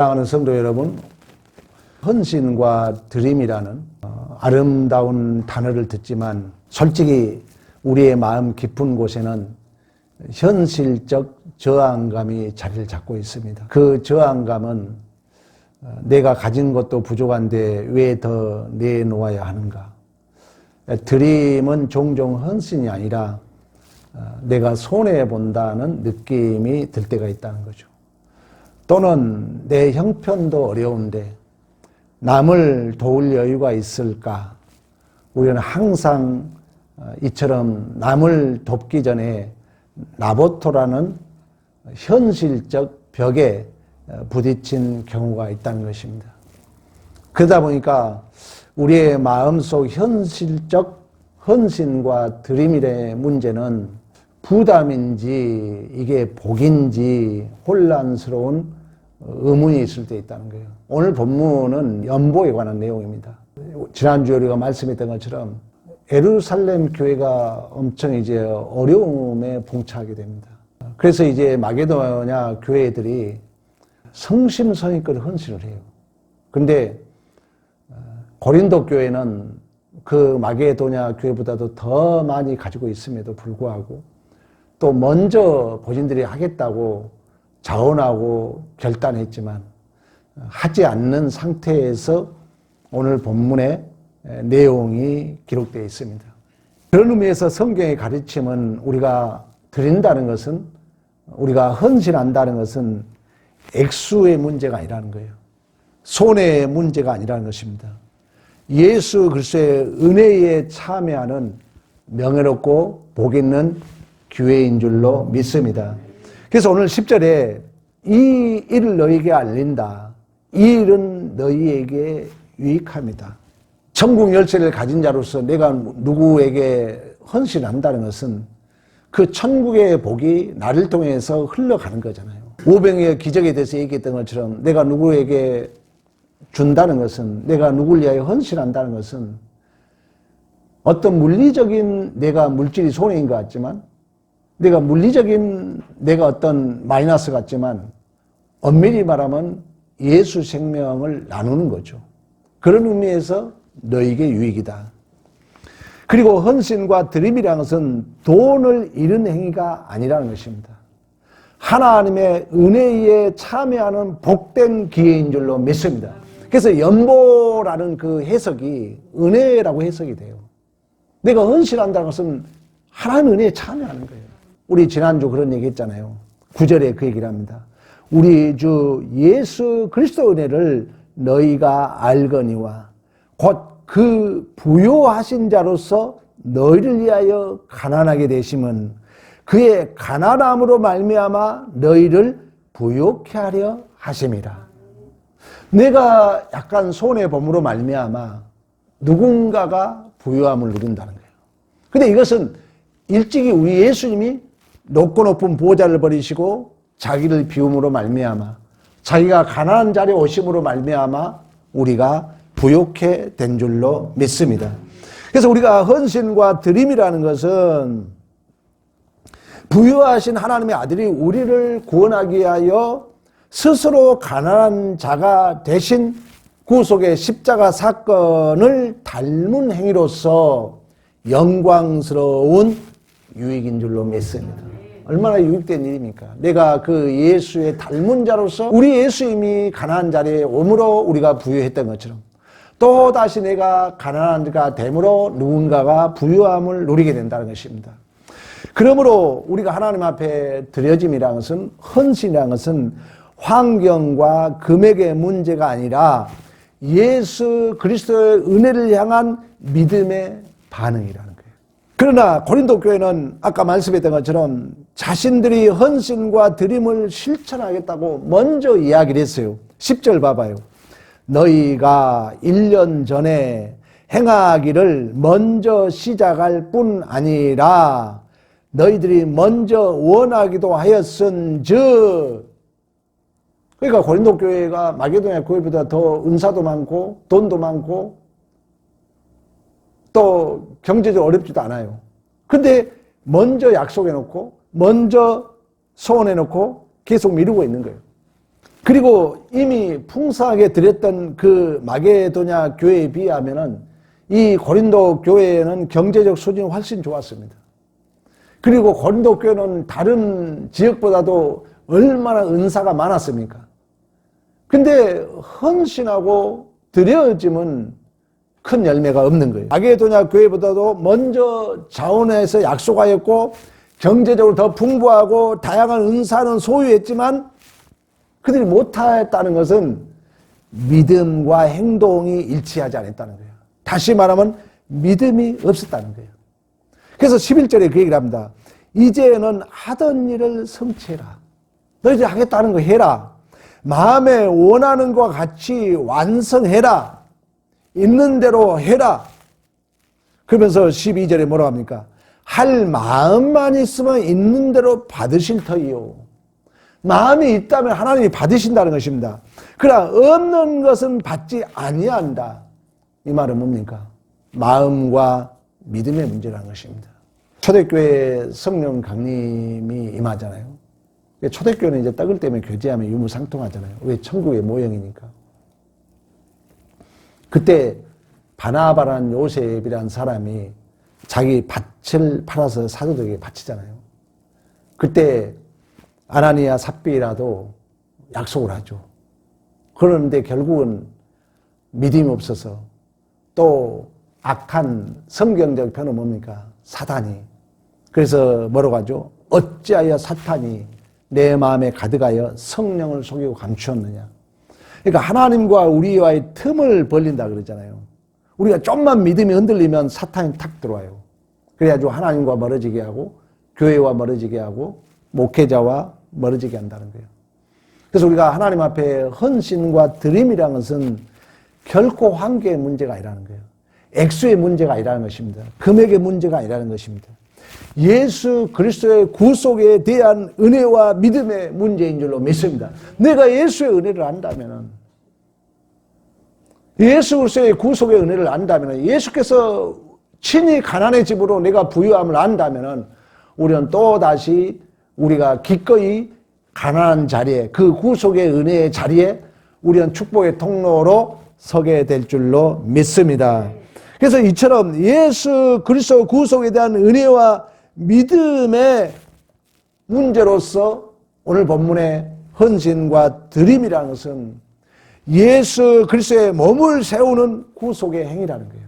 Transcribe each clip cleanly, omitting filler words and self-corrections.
사랑하는 성도 여러분, 헌신과 드림이라는 아름다운 단어를 듣지만 솔직히 우리의 마음 깊은 곳에는 현실적 저항감이 자리를 잡고 있습니다. 그 저항감은 내가 가진 것도 부족한데 왜 더 내놓아야 하는가? 드림은 종종 헌신이 아니라 내가 손해본다는 느낌이 들 때가 있다는 거죠. 또는 내 형편도 어려운데 남을 도울 여유가 있을까? 우리는 항상 이처럼 남을 돕기 전에 나부터라는 현실적 벽에 부딪힌 경우가 있다는 것입니다. 그러다 보니까 우리의 마음속 현실적 헌신과 드림의 문제는 부담인지 이게 복인지 혼란스러운 의문이 있을 때 있다는 거예요. 오늘 본문은 연보에 관한 내용입니다. 지난주에 우리가 말씀했던 것처럼 예루살렘 교회가 엄청 이제 어려움에 봉착하게 됩니다. 그래서 이제 마게도냐 교회들이 성심성의껏 헌신을 해요. 그런데 고린도 교회는 그 마게도냐 교회보다도 더 많이 가지고 있음에도 불구하고 또 먼저 본인들이 하겠다고 자원하고 결단했지만 하지 않는 상태에서 오늘 본문의 내용이 기록되어 있습니다. 그런 의미에서 성경의 가르침은 우리가 드린다는 것은, 우리가 헌신한다는 것은 액수의 문제가 아니라는 거예요. 손해의 문제가 아니라는 것입니다. 예수 그리스도의 은혜에 참여하는 명예롭고 복 있는 기회인 줄로 믿습니다. 그래서 오늘 10절에 이 일을 너희에게 알린다. 이 일은 너희에게 유익합니다. 천국 열쇠를 가진 자로서 내가 누구에게 헌신한다는 것은 그 천국의 복이 나를 통해서 흘러가는 거잖아요. 오병이의 기적에 대해서 얘기했던 것처럼 내가 누구에게 준다는 것은, 내가 누구를 위하여 헌신한다는 것은 어떤 물리적인 내가 물질이 손해인 것 같지만, 내가 물리적인 내가 어떤 마이너스 같지만 엄밀히 말하면 예수 생명을 나누는 거죠. 그런 의미에서 너에게 유익이다. 그리고 헌신과 드림이라는 것은 돈을 잃은 행위가 아니라는 것입니다. 하나님의 은혜에 참여하는 복된 기회인 줄로 믿습니다. 그래서 연보라는 그 해석이 은혜라고 해석이 돼요. 내가 헌신한다는 것은 하나님의 은혜에 참여하는 거예요. 우리 지난주 그런 얘기 했잖아요. 9절에 그 얘기를 합니다. 우리 주 예수 그리스도 은혜를 너희가 알거니와 곧 그 부요하신 자로서 너희를 위하여 가난하게 되심은 그의 가난함으로 말미암아 너희를 부요케 하려 하심이라. 내가 약간 손해봄으로 말미암아 누군가가 부요함을 누린다는 거예요. 근데 이것은 일찍이 우리 예수님이 높고 높은 보좌를 버리시고 자기를 비움으로 말미암아 자기가 가난한 자리에 오심으로 말미암아 우리가 부요케 된 줄로 믿습니다. 그래서 우리가 헌신과 드림이라는 것은 부유하신 하나님의 아들이 우리를 구원하기 위하여 스스로 가난한 자가 되신 구속의 십자가 사건을 닮은 행위로서 영광스러운 유익인 줄로 믿습니다. 얼마나 유익된 일입니까? 내가 그 예수의 닮은 자로서 우리 예수님이 가난한 자리에 오므로 우리가 부유했던 것처럼 또다시 내가 가난한 자가 됨으로 누군가가 부유함을 누리게 된다는 것입니다. 그러므로 우리가 하나님 앞에 드려짐이라는 것은, 헌신이라는 것은 환경과 금액의 문제가 아니라 예수 그리스도의 은혜를 향한 믿음의 반응이라는 거예요. 그러나 고린도 교회는 아까 말씀했던 것처럼 자신들이 헌신과 드림을 실천하겠다고 먼저 이야기를 했어요. 10절 봐봐요. 너희가 1년 전에 행하기를 먼저 시작할 뿐 아니라 너희들이 먼저 원하기도 하였은즉. 그러니까 고린도 교회가 마게도냐 교회보다 더 은사도 많고 돈도 많고 또 경제적으로 어렵지도 않아요. 근데 먼저 약속해놓고 먼저 소원해놓고 계속 미루고 있는 거예요. 그리고 이미 풍성하게 드렸던 그 마게도냐 교회에 비하면은 이 고린도 교회는 경제적 수준이 훨씬 좋았습니다. 그리고 고린도 교회는 다른 지역보다도 얼마나 은사가 많았습니까? 근데 헌신하고 드려짐은 큰 열매가 없는 거예요. 마게도냐 교회보다도 먼저 자원해서 약속하였고 경제적으로 더 풍부하고 다양한 은사는 소유했지만 그들이 못했다는 것은 믿음과 행동이 일치하지 않았다는 거예요. 다시 말하면 믿음이 없었다는 거예요. 그래서 11절에 그 얘기를 합니다. 이제는 하던 일을 성취해라. 너 이제 하겠다는 거 해라. 마음에 원하는 것과 같이 완성해라. 있는 대로 해라. 그러면서 12절에 뭐라고 합니까? 할 마음만 있으면 있는 대로 받으실 터이요. 마음이 있다면 하나님이 받으신다는 것입니다. 그러나 없는 것은 받지 아니한다. 이 말은 뭡니까? 마음과 믿음의 문제라는 것입니다. 초대교회 성령 강림이 임하잖아요. 초대교회는 이제 떡을 때문에 교제하면 유무상통하잖아요. 왜? 천국의 모형이니까. 그때 바나바라는 요셉이라는 사람이 자기 밭을 팔아서 사도들에게 바치잖아요. 그때 아나니아 삽비라도 약속을 하죠. 그런데 결국은 믿음이 없어서 또 악한 성경적 표현은 뭡니까? 사단이. 그래서 뭐라고 하죠? 어찌하여 사탄이 내 마음에 가득하여 성령을 속이고 감추었느냐. 그러니까 하나님과 우리와의 틈을 벌린다 그러잖아요. 우리가 좀만 믿음이 흔들리면 사탄이 탁 들어와요. 그래가지고 하나님과 멀어지게 하고 교회와 멀어지게 하고 목회자와 멀어지게 한다는 거예요. 그래서 우리가 하나님 앞에 헌신과 드림이라는 것은 결코 관계의 문제가 아니라는 거예요. 액수의 문제가 아니라는 것입니다. 금액의 문제가 아니라는 것입니다. 예수 그리스도의 구속에 대한 은혜와 믿음의 문제인 줄로 믿습니다. 내가 예수의 은혜를 안다면, 예수 그리스도의 구속의 은혜를 안다면, 예수께서 친히 가난의 집으로 내가 부유함을 안다면 우리는 또다시 우리가 기꺼이 가난한 자리에, 그 구속의 은혜의 자리에 우리는 축복의 통로로 서게 될 줄로 믿습니다. 그래서 이처럼 예수 그리스도 구속에 대한 은혜와 믿음의 문제로서 오늘 본문의 헌신과 드림이라는 것은 예수 그리스도의 몸을 세우는 구속의 행위라는 거예요.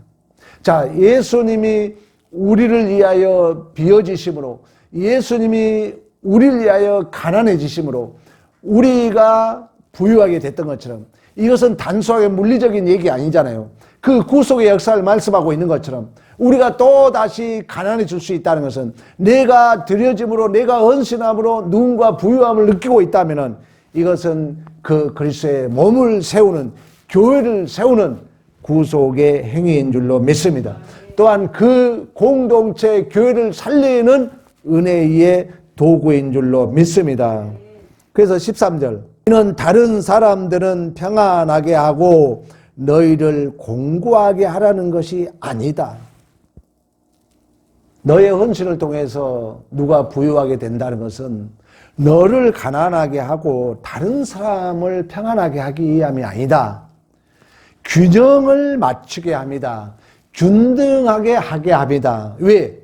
자, 예수님이 우리를 위하여 비어지심으로, 예수님이 우리를 위하여 가난해지심으로 우리가 부유하게 됐던 것처럼, 이것은 단순하게 물리적인 얘기 아니잖아요. 그 구속의 역사를 말씀하고 있는 것처럼 우리가 또다시 가난해질 수 있다는 것은 내가 드려짐으로, 내가 헌신함으로 누군가 부유함을 느끼고 있다면 이것은 그 그리스도의 몸을 세우는, 교회를 세우는 구속의 행위인 줄로 믿습니다. 또한 그 공동체 교회를 살리는 은혜의 도구인 줄로 믿습니다. 그래서 13절, 이는 다른 사람들은 평안하게 하고 너희를 공고하게 하라는 것이 아니다. 너의 헌신을 통해서 누가 부유하게 된다는 것은 너를 가난하게 하고 다른 사람을 평안하게 하기 위함이 아니다. 균형을 맞추게 합니다. 균등하게 하게 합니다. 왜?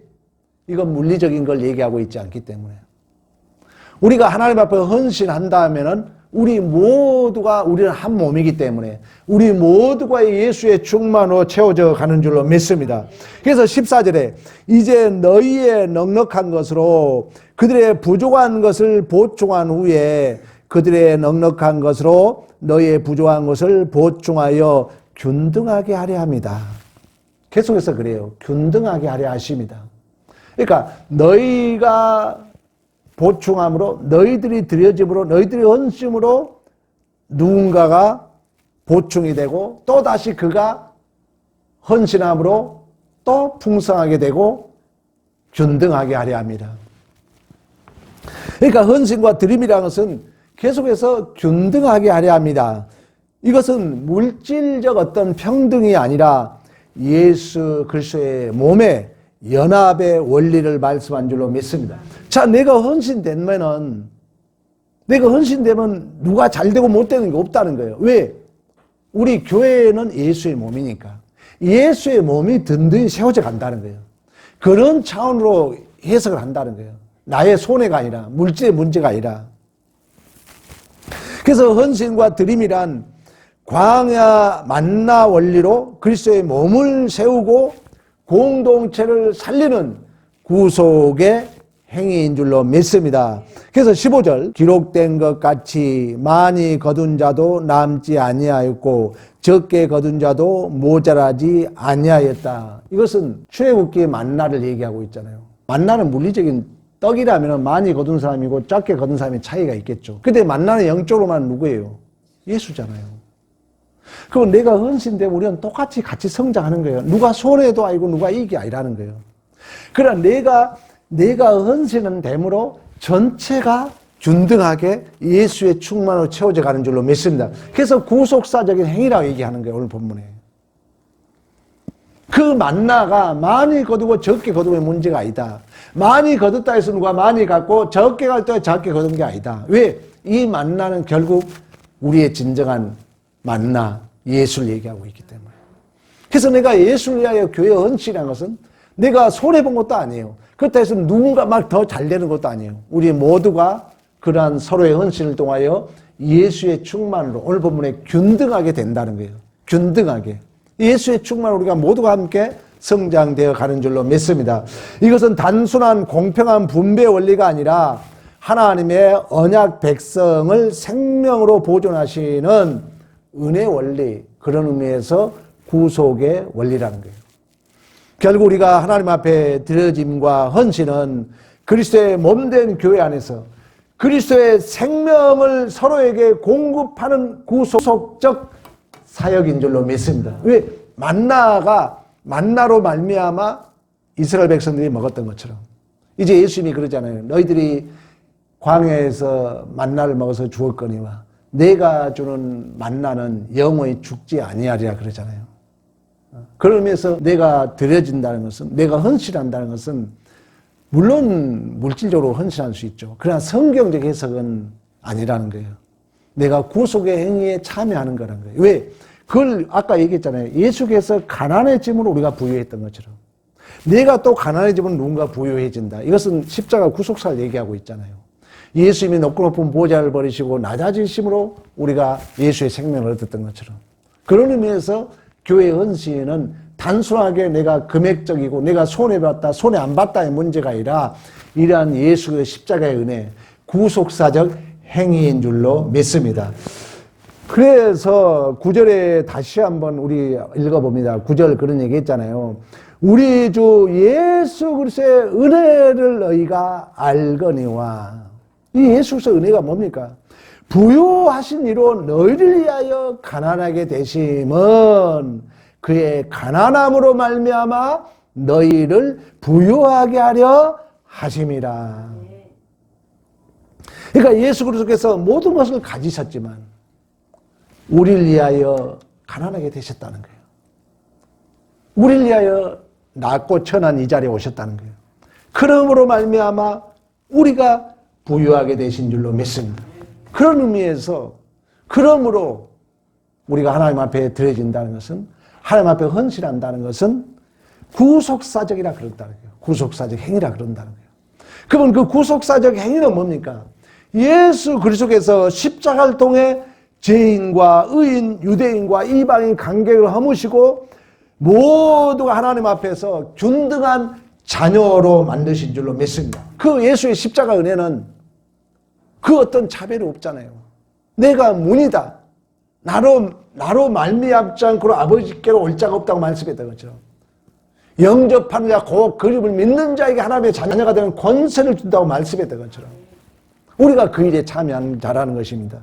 이건 물리적인 걸 얘기하고 있지 않기 때문에. 우리가 하나님 앞에 헌신한다 하면은 우리 모두가, 우리는 한 몸이기 때문에 우리 모두가 예수의 충만으로 채워져 가는 줄로 믿습니다. 그래서 14절에 이제 너희의 넉넉한 것으로 그들의 부족한 것을 보충한 후에 그들의 넉넉한 것으로 너희의 부족한 것을 보충하여 균등하게 하려 합니다. 계속해서 그래요. 균등하게 하려 하십니다. 그러니까 너희가 보충함으로, 너희들이 드려짐으로, 너희들이 헌심으로 누군가가 보충이 되고 또다시 그가 헌신함으로 또 풍성하게 되고 균등하게 하려 합니다. 그러니까 헌신과 드림이라는 것은 계속해서 균등하게 하려 합니다. 이것은 물질적 어떤 평등이 아니라 예수 그리스도의 몸의 연합의 원리를 말씀한 줄로 믿습니다. 자, 내가 헌신되면은 내가 헌신되면 누가 잘 되고 못 되는 게 없다는 거예요. 왜? 우리 교회는 예수의 몸이니까 예수의 몸이 든든히 세워져 간다는 거예요. 그런 차원으로 해석을 한다는 거예요. 나의 손해가 아니라, 물질의 문제가 아니라. 그래서 헌신과 드림이란 광야 만나 원리로 그리스도의 몸을 세우고 공동체를 살리는 구속의 행위인 줄로 믿습니다. 그래서 15절, 기록된 것 같이 많이 거둔 자도 남지 아니하였고 적게 거둔 자도 모자라지 아니하였다. 이것은 출애굽기의 만나를 얘기하고 있잖아요. 만나는 물리적인 떡이라면 많이 거둔 사람이고 적게 거둔 사람의 차이가 있겠죠. 근데 만나는 영적으로만 누구예요? 예수잖아요. 그럼 내가 헌신되면 우리는 똑같이 같이 성장하는 거예요. 누가 손해도 아니고 누가 이익이 아니라는 거예요. 그러나 내가 헌신은 됨으로 전체가 균등하게 예수의 충만으로 채워져 가는 줄로 믿습니다. 그래서 구속사적인 행위라고 얘기하는 거예요, 오늘 본문에. 그 만나가 많이 거두고 적게 거두고의 문제가 아니다. 많이 거뒀다 해서 누가 많이 갖고 적게 갖다 해서 적게 거둔 게 아니다. 왜? 이 만나는 결국 우리의 진정한 만나, 예수를 얘기하고 있기 때문에. 그래서 내가 예수를 위하여 교회 헌신이라는 것은 내가 손해본 것도 아니에요. 그렇다 해서 누군가 막 더 잘 되는 것도 아니에요. 우리 모두가 그러한 서로의 헌신을 통하여 예수의 충만으로 오늘 본문에 균등하게 된다는 거예요. 균등하게. 예수의 충만으로 우리가 모두가 함께 성장되어 가는 줄로 믿습니다. 이것은 단순한 공평한 분배 원리가 아니라 하나님의 언약 백성을 생명으로 보존하시는 은혜 원리, 그런 의미에서 구속의 원리라는 거예요. 결국 우리가 하나님 앞에 드려짐과 헌신은 그리스도의 몸된 교회 안에서 그리스도의 생명을 서로에게 공급하는 구속적 사역인 줄로 믿습니다. 왜? 만나로 말미암아 이스라엘 백성들이 먹었던 것처럼 이제 예수님이 그러잖아요. 너희들이 광야에서 만나를 먹어서 죽었거니와 내가 주는 만나는 영원히 죽지 아니하리라 그러잖아요. 그런 의미에서 내가 드려진다는 것은, 내가 헌신한다는 것은 물론 물질적으로 헌신할 수 있죠. 그러나 성경적 해석은 아니라는 거예요. 내가 구속의 행위에 참여하는 거라는 거예요. 왜? 그걸 아까 얘기했잖아요. 예수께서 가난해짐을 우리가 부유했던 것처럼 내가 또 가난해지면 누군가 부유해진다. 이것은 십자가 구속사를 얘기하고 있잖아요. 예수님이 높고 높은 보좌를 버리시고 낮아지심으로 우리가 예수의 생명을 얻었던 것처럼 그런 의미에서 교회 헌신은 단순하게 내가 금액적이고 내가 손해봤다 손해 안 봤다의 문제가 아니라 이러한 예수의 십자가의 은혜 구속사적 행위인 줄로 믿습니다. 그래서 9절에 다시 한번 우리 읽어봅니다. 9절 그런 얘기 했잖아요. 우리 주 예수 그리스도의 은혜를 너희가 알거니와. 이 예수 그리스도의 은혜가 뭡니까? 부요하신 이로 너희를 위하여 가난하게 되심은 그의 가난함으로 말미암아 너희를 부요하게 하려 하심이라. 그러니까 예수 그리스도께서 모든 것을 가지셨지만 우리를 위하여 가난하게 되셨다는 거예요. 우리를 위하여 낮고 천한 이 자리에 오셨다는 거예요. 그러므로 말미암아 우리가 부유하게 되신 줄로 믿습니다. 그런 의미에서 그러므로 우리가 하나님 앞에 드려진다는 것은 하나님 앞에 헌신한다는 것은 구속사적이라 그런다는 거예요. 구속사적 행위라 그런다는 거예요. 그러면 그 구속사적 행위는 뭡니까? 예수 그리스도께서 십자가를 통해 죄인과 의인, 유대인과 이방인 관계를 허무시고 모두가 하나님 앞에서 균등한 자녀로 만드신 줄로 믿습니다. 그 예수의 십자가 은혜는 그 어떤 차별이 없잖아요. 내가 문이다. 나로 말미암지 않고 아버지께로 올 자가 없다고 말씀했던 것처럼 영접하는 자, 그 그림을 믿는 자에게 하나님의 자녀가 되는 권세를 준다고 말씀했던 것처럼 우리가 그 일에 참여하는 자라는 것입니다.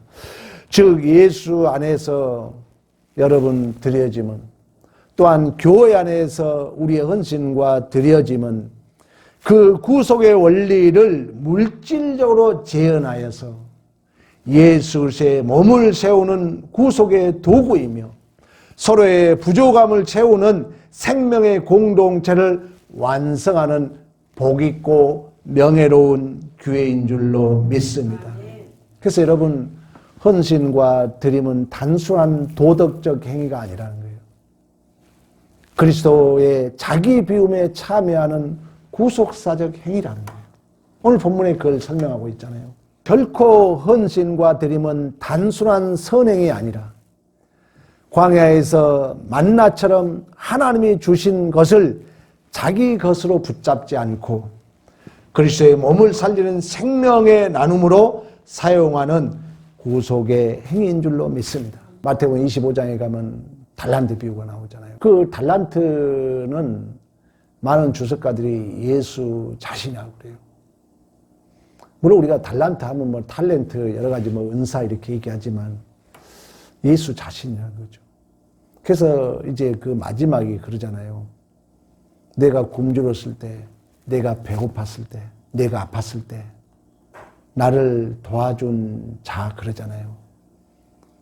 즉 예수 안에서 여러분 드려짐은 또한 교회 안에서 우리의 헌신과 드려짐은 그 구속의 원리를 물질적으로 재현하여서 예수 그리스도의 몸을 세우는 구속의 도구이며 서로의 부족함을 채우는 생명의 공동체를 완성하는 복있고 명예로운 교회인 줄로 믿습니다. 그래서 여러분, 헌신과 드림은 단순한 도덕적 행위가 아니라는 거예요. 그리스도의 자기 비움에 참여하는 구속사적 행위라는 거예요. 오늘 본문에 그걸 설명하고 있잖아요. 결코 헌신과 드림은 단순한 선행이 아니라 광야에서 만나처럼 하나님이 주신 것을 자기 것으로 붙잡지 않고 그리스도의 몸을 살리는 생명의 나눔으로 사용하는 구속의 행위인 줄로 믿습니다. 마태복음 25장에 가면 달란트 비유가 나오잖아요. 그 달란트는 많은 주석가들이 예수 자신이라고 그래요. 물론 우리가 달란트 하면 뭐 탤런트 여러 가지 뭐 은사 이렇게 얘기하지만 예수 자신이라는 거죠. 그래서 이제 그 마지막이 그러잖아요. 내가 굶주렸을 때, 내가 배고팠을 때, 내가 아팠을 때 나를 도와준 자 그러잖아요.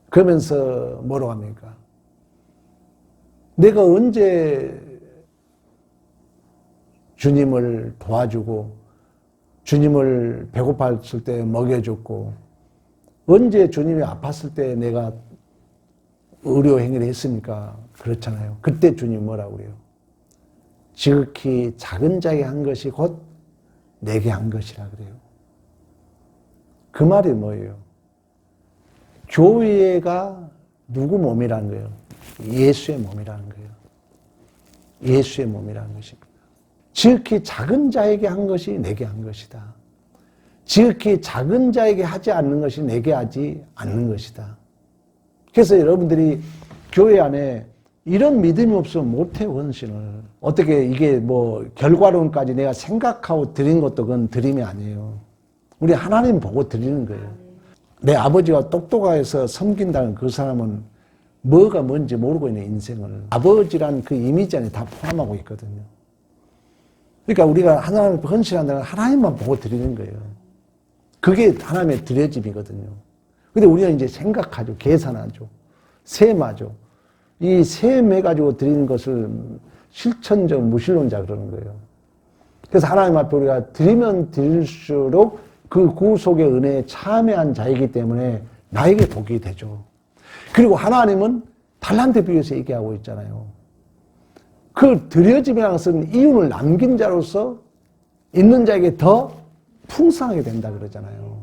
그러면서 뭐라고 합니까? 내가 언제 주님을 도와주고 주님을 배고팠을 때 먹여줬고 언제 주님이 아팠을 때 내가 의료 행위를 했으니까 그렇잖아요. 그때 주님 뭐라고 그래요? 지극히 작은 자에게 한 것이 곧 내게 한 것이라 그래요. 그 말이 뭐예요? 교회가 누구 몸이라는 거예요? 예수의 몸이라는 거예요. 예수의 몸이라는 것입니다. 지극히 작은 자에게 한 것이 내게 한 것이다. 지극히 작은 자에게 하지 않는 것이 내게 하지 않는 것이다. 그래서 여러분들이 교회 안에 이런 믿음이 없으면 못해요, 헌신을. 어떻게 이게 뭐 결과론까지 내가 생각하고 드린 것도 그건 드림이 아니에요. 우리 하나님 보고 드리는 거예요. 내 아버지가 똑똑해서 섬긴다는 그 사람은 뭐가 뭔지 모르고 있는 인생을 아버지란 그 이미지 안에 다 포함하고 있거든요. 그러니까 우리가 하나님 헌신한다는 건 하나님만 보고 드리는 거예요. 그게 하나님의 드려짐이거든요. 근데 우리가 이제 생각하죠. 계산하죠. 셈하죠. 이 셈해가지고 드리는 것을 실천적 무신론자 그러는 거예요. 그래서 하나님 앞에 우리가 드리면 드릴수록 그 구속의 은혜에 참여한 자이기 때문에 나에게 복이 되죠. 그리고 하나님은 달란트 비유에서 얘기하고 있잖아요. 그 드려짐이라는 것은 이윤을 남긴 자로서 있는 자에게 더 풍성하게 된다 그러잖아요.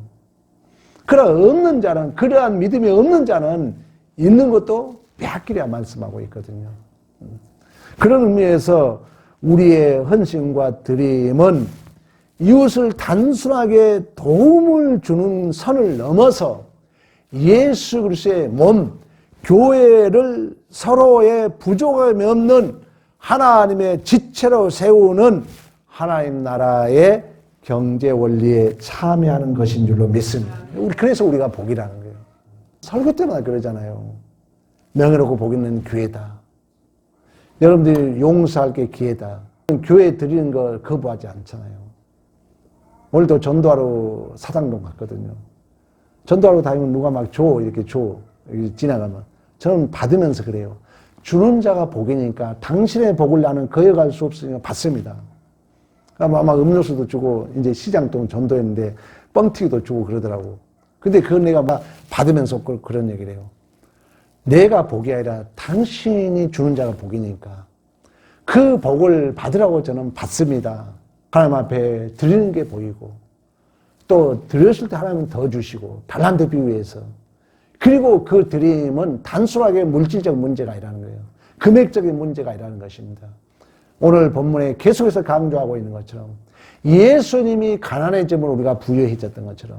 그러나 없는 자는, 그러한 믿음이 없는 자는 있는 것도 빼앗기랴 말씀하고 있거든요. 그런 의미에서 우리의 헌신과 드림은 이웃을 단순하게 도움을 주는 선을 넘어서 예수 그리스도의 몸, 교회를 서로의 부족함이 없는 하나님의 지체로 세우는 하나님 나라의 경제 원리에 참여하는 것인 줄로 믿습니다. 그래서 우리가 복이라는 거예요. 설교 때마다 그러잖아요. 명예롭고 복 있는 교회다. 여러분들이 용서할 게 기회다. 교회 드리는 걸 거부하지 않잖아요. 오늘도 전도하러 사당동 갔거든요. 전도하러 다니면 누가 막 줘, 이렇게 줘. 이렇게 지나가면. 저는 받으면서 그래요. 주는 자가 복이니까 당신의 복을 나는 거역할 수 없으니까 받습니다. 아마 음료수도 주고, 이제 시장동 전도했는데 뻥튀기도 주고 그러더라고. 근데 그건 내가 막 받으면서 그런 얘기를 해요. 내가 복이 아니라 당신이 주는 자가 복이니까 그 복을 받으라고 저는 받습니다. 하나님 앞에 드리는 게 보이고 또 드렸을 때 하나님은 더 주시고 달란트 비유에서 그리고 그 드림은 단순하게 물질적 문제가 아니라는 거예요. 금액적인 문제가 아니라는 것입니다. 오늘 본문에 계속해서 강조하고 있는 것처럼 예수님이 가난해짐을 우리가 부여해졌던 것처럼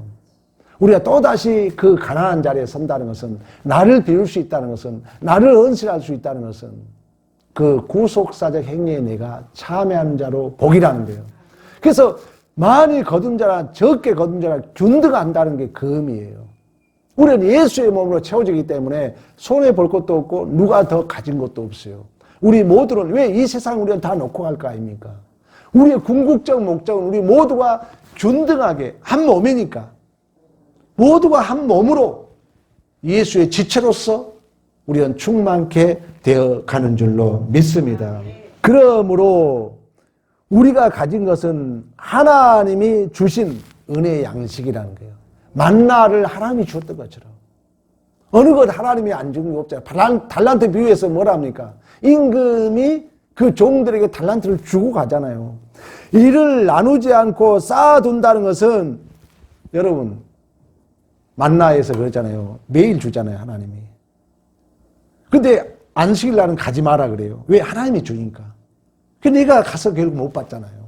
우리가 또다시 그 가난한 자리에 선다는 것은 나를 비울 수 있다는 것은 나를 헌신할 수 있다는 것은 그 구속사적 행위에 내가 참여하는 자로 복이라는 거예요. 그래서 많이 거둔 자나 적게 거둔 자나 균등한다는 게 그 의미예요. 우리는 예수의 몸으로 채워지기 때문에 손해 볼 것도 없고 누가 더 가진 것도 없어요. 우리 모두는 왜 이 세상 우리는 다 놓고 갈 거 아닙니까? 우리의 궁극적 목적은 우리 모두가 균등하게 한 몸이니까 모두가 한 몸으로 예수의 지체로서 우리는 충만케 되어 가는 줄로 믿습니다. 그러므로 우리가 가진 것은 하나님이 주신 은혜의 양식이라는 거예요. 만나를 하나님이 주었던 것처럼. 어느 것 하나님이 안 준 게 없잖아요. 달란트 비유에서 뭐랍니까? 임금이 그 종들에게 달란트를 주고 가잖아요. 이를 나누지 않고 쌓아둔다는 것은 여러분 만나에서 그러잖아요. 매일 주잖아요, 하나님이. 근데 안식일 날은 가지 마라 그래요. 왜? 하나님이 주니까. 근데 내가 가서 결국 못 받잖아요.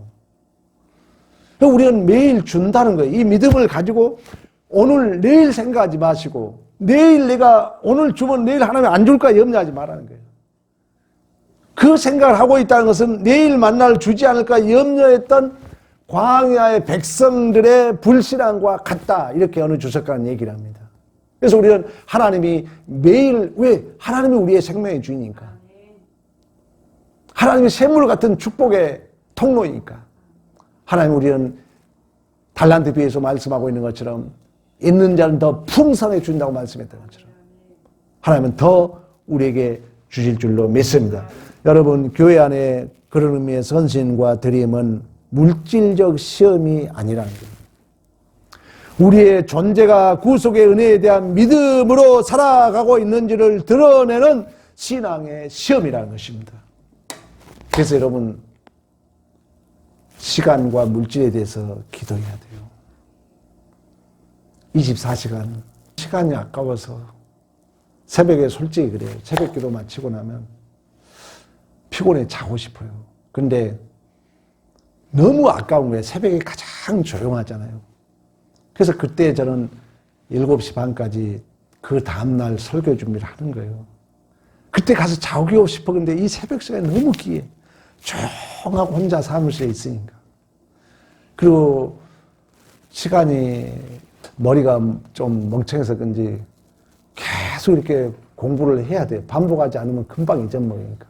우리는 매일 준다는 거예요. 이 믿음을 가지고 오늘 내일 생각하지 마시고 내일 내가 오늘 주면 내일 하나님 안 줄까 염려하지 말라는 거예요. 그 생각을 하고 있다는 것은 내일 만날 주지 않을까 염려했던 광야의 백성들의 불신앙과 같다. 이렇게 어느 주석가는 얘기를 합니다. 그래서 우리는 하나님이 매일, 왜? 하나님이 우리의 생명의 주인이니까. 하나님이 샘물 같은 축복의 통로이니까. 하나님 우리는 달란트 비유에서 말씀하고 있는 것처럼 있는 자는 더 풍성해 준다고 말씀했던 것처럼 하나님은 더 우리에게 주실 줄로 믿습니다. 여러분, 교회 안에 그런 의미의 헌신과 드림은 물질적 시험이 아니라는 거예요. 우리의 존재가 구속의 은혜에 대한 믿음으로 살아가고 있는지를 드러내는 신앙의 시험이라는 것입니다. 그래서 여러분, 시간과 물질에 대해서 기도해야 돼요. 24시간. 시간이 아까워서 새벽에 솔직히 그래요. 새벽 기도 마치고 나면 피곤해 자고 싶어요. 근데 너무 아까운 거예요. 새벽에 가장 조용하잖아요. 그래서 그때 저는 7시 반까지 그 다음날 설교 준비를 하는 거예요. 그때 가서 자고 싶어. 근데 이 새벽 시간이 너무 귀해. 조용하고 혼자 사무실에 있으니까. 그리고 시간이 머리가 좀 멍청해서 그런지 계속 이렇게 공부를 해야 돼요. 반복하지 않으면 금방 잊어먹으니까.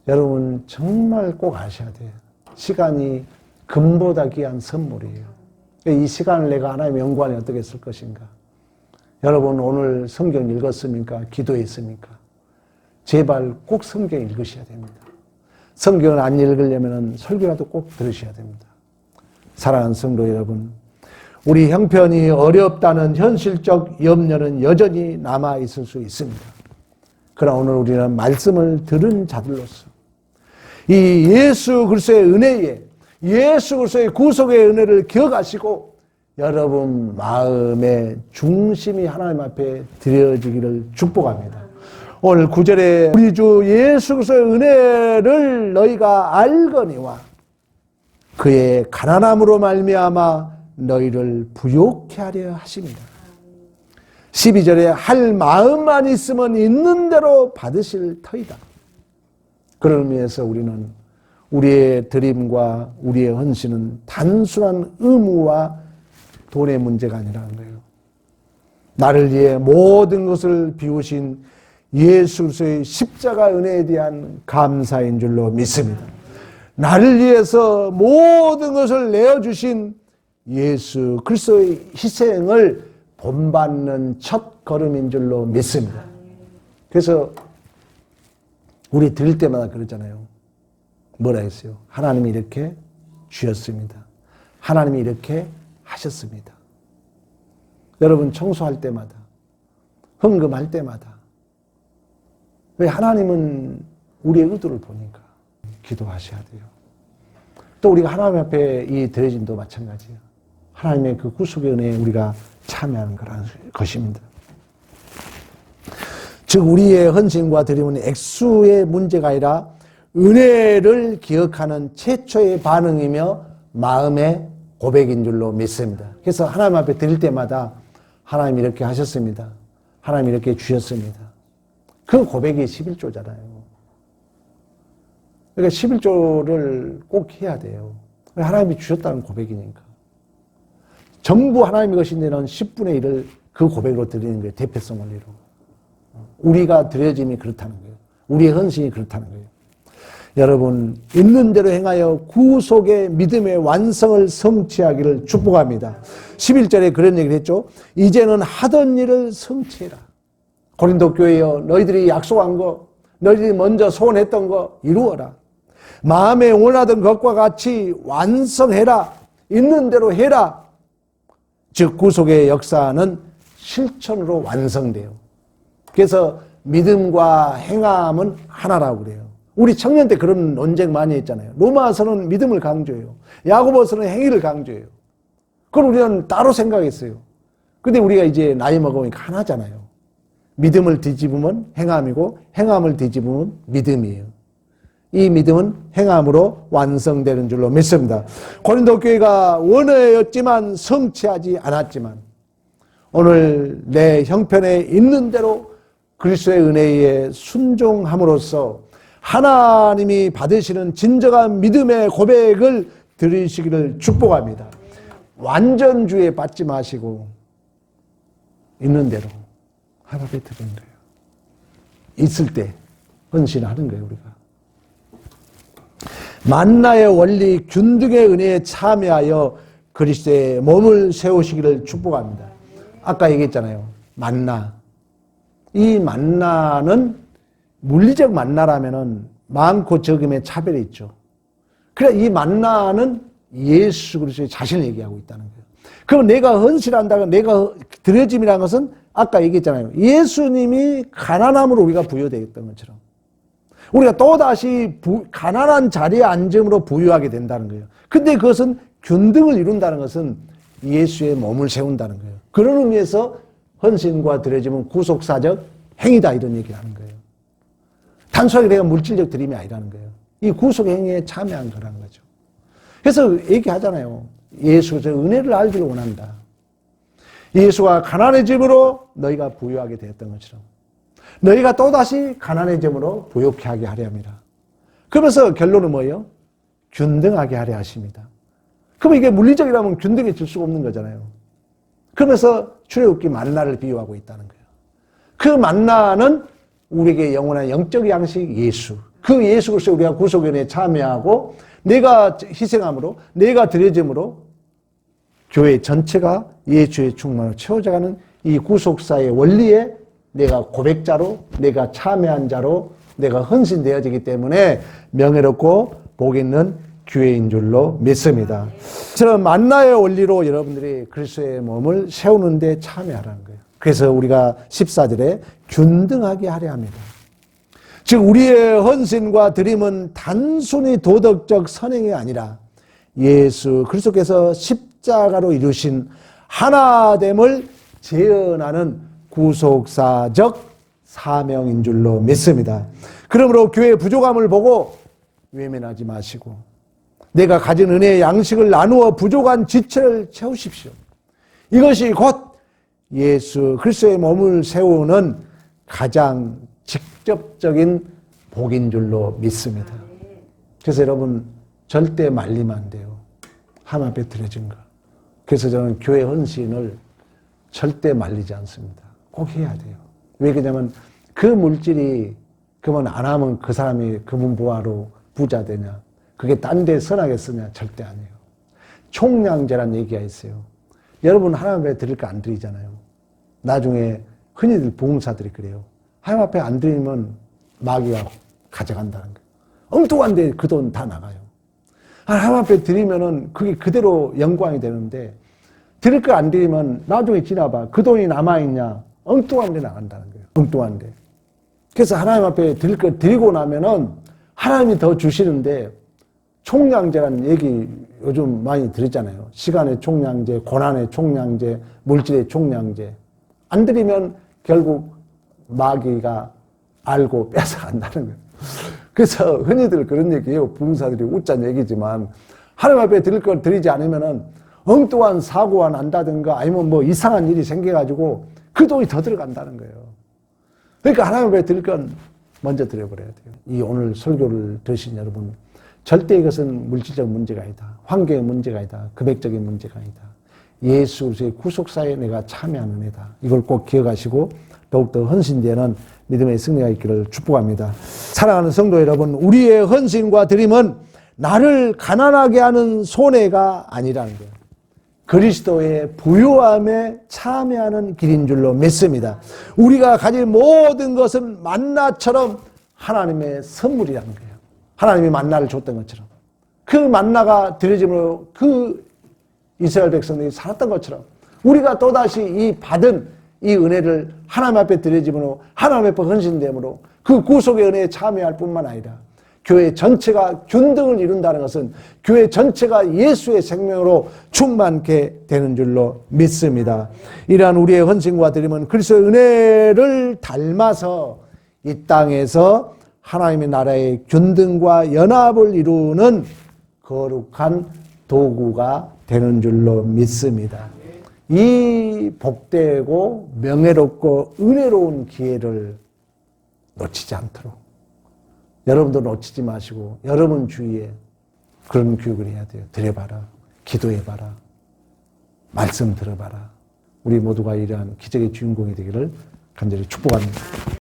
여러분 정말 꼭 아셔야 돼요. 시간이 금보다 귀한 선물이에요. 이 시간을 내가 하나님의 영광에 어떻게 쓸 것인가. 여러분 오늘 성경 읽었습니까? 기도했습니까? 제발 꼭 성경 읽으셔야 됩니다. 성경을 안 읽으려면 설교라도 꼭 들으셔야 됩니다. 사랑하는 성도 여러분, 우리 형편이 어렵다는 현실적 염려는 여전히 남아있을 수 있습니다. 그러나 오늘 우리는 말씀을 들은 자들로서 이 예수 그리스도의 은혜에, 예수 그리스도의 구속의 은혜를 기억하시고 여러분 마음의 중심이 하나님 앞에 드려지기를 축복합니다. 오늘 9절에 우리 주 예수 그리스도의 은혜를 너희가 알거니와 그의 가난함으로 말미암아 너희를 부욕케 하려 하십니다. 12절에 할 마음만 있으면 있는 대로 받으실 터이다. 그런 의미에서 우리는 우리의 드림과 우리의 헌신은 단순한 의무와 돈의 문제가 아니라는 거예요. 나를 위해 모든 것을 비우신 예수 그리스도의 십자가 은혜에 대한 감사인 줄로 믿습니다. 나를 위해서 모든 것을 내어주신 예수 그리스도의 희생을 본받는 첫 걸음인 줄로 믿습니다. 그래서 우리 드릴 때마다 그러잖아요. 뭐라 했어요? 하나님이 이렇게 주셨습니다. 하나님이 이렇게 하셨습니다. 여러분 청소할 때마다, 헌금할 때마다 왜? 하나님은 우리의 의도를 보니까 기도하셔야 돼요. 또 우리가 하나님 앞에 이 드려짐도 마찬가지예요. 하나님의 그 구속의 은혜에 우리가 참여하는 거라는 것입니다. 즉 우리의 헌신과 드림은 액수의 문제가 아니라 은혜를 기억하는 최초의 반응이며 마음의 고백인 줄로 믿습니다. 그래서 하나님 앞에 드릴 때마다 하나님 이렇게 하셨습니다. 하나님 이렇게 주셨습니다. 그 고백이 11조잖아요. 그러니까 11조를 꼭 해야 돼요. 하나님이 주셨다는 고백이니까. 전부 하나님의 것인데는 10분의 1을 그 고백으로 드리는 거예요. 대표성 원리로. 우리가 드려짐이 그렇다는 거예요. 우리의 헌신이 그렇다는 거예요. 여러분 있는 대로 행하여 구속의 믿음의 완성을 성취하기를 축복합니다. 11절에 그런 얘기를 했죠. 이제는 하던 일을 성취해라. 고린도 교회여 너희들이 약속한 거, 너희들이 먼저 소원했던 거 이루어라. 마음에 원하던 것과 같이 완성해라. 있는 대로 해라. 즉 구속의 역사는 실천으로 완성돼요. 그래서 믿음과 행함은 하나라고 그래요. 우리 청년 때 그런 논쟁 많이 했잖아요. 로마서는 믿음을 강조해요. 야고보서는 행위를 강조해요. 그걸 우리는 따로 생각했어요. 근데 우리가 이제 나이 먹으니까 하나잖아요. 믿음을 뒤집으면 행함이고 행함을 뒤집으면 믿음이에요. 이 믿음은 행함으로 완성되는 줄로 믿습니다. 고린도 교회가 원하였지만 성취하지 않았지만 오늘 내 형편에 있는 대로 그리스도의 은혜에 순종함으로써 하나님이 받으시는 진정한 믿음의 고백을 들으시기를 축복합니다. 완전주의에 빠지 마시고 있는 대로 하나님께 드리는 거예요. 있을 때 헌신하는 거예요, 우리가. 만나의 원리 균등의 은혜에 참여하여 그리스도의 몸을 세우시기를 축복합니다. 아까 얘기했잖아요. 만나. 이 만나는 물리적 만나라면은 많고 적음의 차별이 있죠. 그래, 이 만나는 예수 그리스도의 자신을 얘기하고 있다는 거예요. 그럼 내가 헌신한다고 내가 드려짐이라는 것은 아까 얘기했잖아요. 예수님이 가난함으로 우리가 부여되었던 것처럼 우리가 또다시 가난한 자리에 앉음으로 부유하게 된다는 거예요. 근데 그것은 균등을 이룬다는 것은 예수의 몸을 세운다는 거예요. 그런 의미에서 헌신과 드려짐은 구속사적 행위다 이런 얘기를 하는 거예요. 단순하게 내가 물질적 드림이 아니라는 거예요. 이 구속 행위에 참여한 거라는 거죠. 그래서 얘기하잖아요. 예수가 은혜를 알기를 원한다. 예수가 가난해짐으로 너희가 부유하게 되었던 것처럼 너희가 또다시 가난해짐으로 부유케 하게 하려 합니다. 그러면서 결론은 뭐예요? 균등하게 하려 하십니다. 그럼 이게 물리적이라면 균등해질 수가 없는 거잖아요. 그러면서 출애굽기 만나를 비유하고 있다는 거예요. 그 만나는 우리에게 영원한 영적 양식 예수. 그 예수 그리스도 우리가 구속연에 참여하고 내가 희생함으로 내가 드려짐으로 교회 전체가 예수의 충만으로 채워져가는 이 구속사의 원리에 내가 고백자로 내가 참여한 자로 내가 헌신되어지기 때문에 명예롭고 복 있는 교회인 줄로 믿습니다. 저는 만나의 원리로 여러분들이 그리스도의 몸을 세우는 데 참여하라는 거예요. 그래서 우리가 14절에 균등하게 하려 합니다. 즉 우리의 헌신과 드림은 단순히 도덕적 선행이 아니라 예수 그리스도께서 십자가로 이루신 하나됨을 재현하는 구속사적 사명인 줄로 믿습니다. 그러므로 교회의 부족함을 보고 외면하지 마시고 내가 가진 은혜의 양식을 나누어 부족한 지체를 채우십시오. 이것이 곧 예수 그리스도의 몸을 세우는 가장 직접적인 복인 줄로 믿습니다. 그래서 여러분 절대 말리면 안 돼요. 하나님 앞에 드려진 거. 그래서 저는 교회 헌신을 절대 말리지 않습니다. 꼭 해야 돼요. 왜 그러냐면 그 물질이 그러면 안 하면 그 사람이 금은부화로 부자 되냐. 그게 딴 데 선하게 쓰냐. 절대 아니에요. 총량제란 얘기가 있어요. 여러분 하나님 앞에 드릴 거 안 드리잖아요. 나중에 흔히들 부흥사들이 그래요. 하나님 앞에 안 드리면 마귀가 가져간다는 거예요. 엉뚱한데 그 돈 다 나가요. 하나님 앞에 드리면은 그게 그대로 영광이 되는데 드릴 거 안 드리면 나중에 지나봐. 그 돈이 남아있냐. 엉뚱한 데 나간다는 거예요. 엉뚱한 데. 그래서 하나님 앞에 드릴 거 드리고 나면은 하나님이 더 주시는데 총량제라는 얘기 요즘 많이 들었잖아요. 시간의 총량제, 고난의 총량제, 물질의 총량제. 안 드리면 결국 마귀가 알고 뺏어간다는 거예요. 그래서 흔히들 그런 얘기해요. 부흥사들이 웃자는 얘기지만 하나님 앞에 드릴 걸 드리지 않으면은 엉뚱한 사고가 난다든가 아니면 뭐 이상한 일이 생겨가지고 그 돈이 더 들어간다는 거예요. 그러니까 하나님 앞에 드릴 건 먼저 드려버려야 돼요. 이 오늘 설교를 들으신 여러분 절대 이것은 물질적 문제가 아니다. 환경의 문제가 아니다. 금액적인 문제가 아니다. 예수 그리스도의 구속사에 내가 참여하는 은혜다. 이걸 꼭 기억하시고 더욱더 헌신되는 믿음의 승리가 있기를 축복합니다. 사랑하는 성도 여러분, 우리의 헌신과 드림은 나를 가난하게 하는 손해가 아니라는 거예요. 그리스도의 부요함에 참여하는 길인 줄로 믿습니다. 우리가 가진 모든 것은 만나처럼 하나님의 선물이라는 거예요. 하나님이 만나를 줬던 것처럼 그 만나가 드려짐으로 그 이스라엘 백성들이 살았던 것처럼 우리가 또다시 이 받은 이 은혜를 하나님 앞에 드려짐으로 하나님 앞에 헌신됨으로 그 구속의 은혜에 참여할 뿐만 아니라 교회 전체가 균등을 이룬다는 것은 교회 전체가 예수의 생명으로 충만케 되는 줄로 믿습니다. 이러한 우리의 헌신과 드림은 그리스도의 은혜를 닮아서 이 땅에서 하나님의 나라의 균등과 연합을 이루는 거룩한 도구가 되는 줄로 믿습니다. 이 복되고 명예롭고 은혜로운 기회를 놓치지 않도록 여러분도 놓치지 마시고 여러분 주위에 그런 교육을 해야 돼요. 드려봐라. 기도해봐라. 말씀 들어봐라. 우리 모두가 이러한 기적의 주인공이 되기를 간절히 축복합니다.